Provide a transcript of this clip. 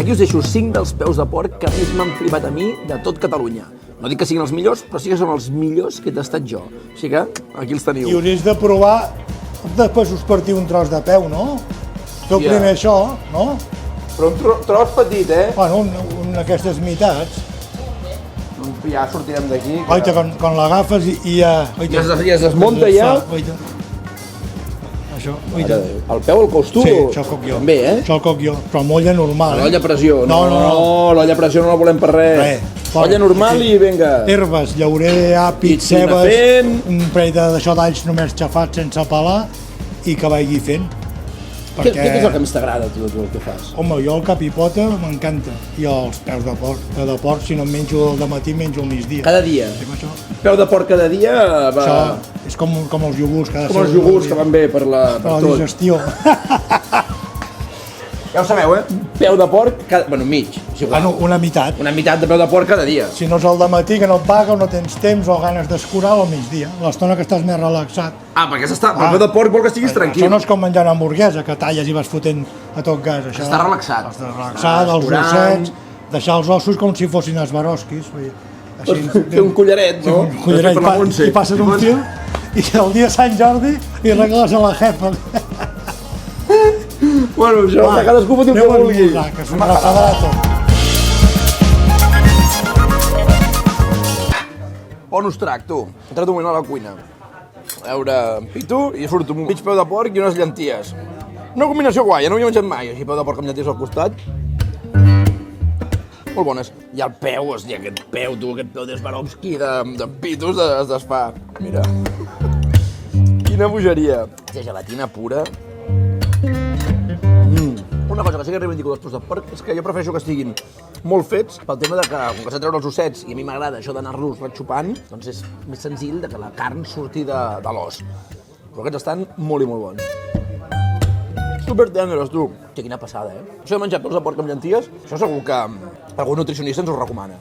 Aquí us deixo 5 dels peus de porc que més m'han flipat a mi de tot Catalunya. No dic que siguin els millors, però sí que són els millors que he tastat jo. Així que aquí els teniu. I hauries de provar, després us partir un tros de peu, no? Feu primer això, no? Però un tros petit, eh? Bueno, una d'aquestes meitats. Ja sortirem d'aquí. Oita, quan l'agafes i ja... Ja es desmunta ja. Oita. Això, oita. El peu el cous tu? Sí, això el coc jo. També, eh? Això el coc jo, però amb olla normal. L'olla a pressió. No, l'olla a pressió no la volem per res. Olla normal i vinga. Herbes, llaurer, àpid, cebes, un parell d'això d'alls només xafats sense pelar i que vagi fent. Què és el que més t'agrada, tu, el que fas? Home, jo el cap i pota m'encanta. I els peus de porc. Peu de porc, si no em menjo al matí, menjo al migdia. Cada dia? Sí, això. Peu de porc cada dia va... Això és com els iogurts. Com els iogurts que van bé per la digestió. Ja ho sabeu, eh? Peu de porc, bueno, mig. Bueno, una meitat. Una meitat de peu de porc cada dia. Si no és al matí, que no et paga, o no tens temps o ganes d'escurar, al migdia. L'estona que estàs més relaxat. Perquè el peu de porc vol que estiguis tranquil. Això no és com menjar una hamburguesa, que talles i vas fotent a tot gas. Això, està relaxat. Estàs relaxat, els ossets, deixar els ossos com si fossin esbarosquis. Fer un collaret, no? Un collaret, i passes un fil, i el dia de Sant Jordi li regales a la jefa. Bueno, això, que cadascú pot dir el que vulgui. Que és una refredada tot. Bonus track, tu. He entrat un moment a la cuina. A veure, pito i surto un mig peu de porc i unes llenties. Una combinació guai, no ho havia menjat mai, així peu de porc amb llenties al costat. Molt bones. I el peu, hòstia, aquest peu de Swarovski de pitos es desfà. Mira. Quina bogeria. Hòstia, gelatina pura. Una cosa que sí que reivindico dels peus de porc és que jo prefereixo que estiguin molt fets pel tema de que, com que s'ha de treure els ossets i a mi m'agrada això d'anar-los retxupant, doncs és més senzill de que la carn surti de l'os. Però aquests estan molt i molt bons. Super tendres, tu. Hòstia, quina passada, eh? Això de menjar peus de porc amb llenties, això segur que algun nutricionista ens ho recomana.